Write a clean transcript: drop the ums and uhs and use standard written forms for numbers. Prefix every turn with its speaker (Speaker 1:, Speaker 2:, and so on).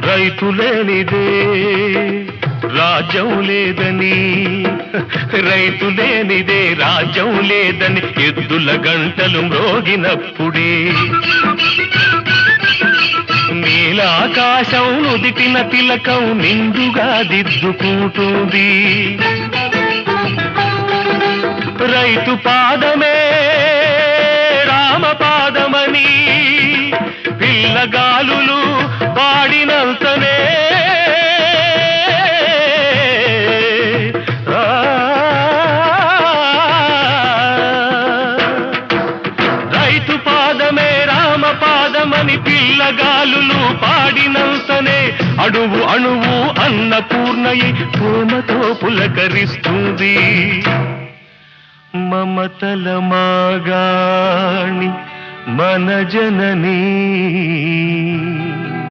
Speaker 1: రైతు లేనిదే రాజ్యం లేదని, రైతు లేనిదే రాజ్యం లేదని ఎద్దుల గంటలు మ్రోగినప్పుడే నీలాకాశం నుదిటిన తిలకం నిండుగా దిద్దుకుంటుంది. రైతు పాదమే రామపాదమని పిల్లగాలులు పాడినంతనే రైతు పాదమే రామపాదమని పిల్లగాలులు పాడినంతనే అణువు అణువు అన్నపూర్ణయి ప్రేమతో పులకరిస్తుంది. మమతల మాగాణి మన జననీ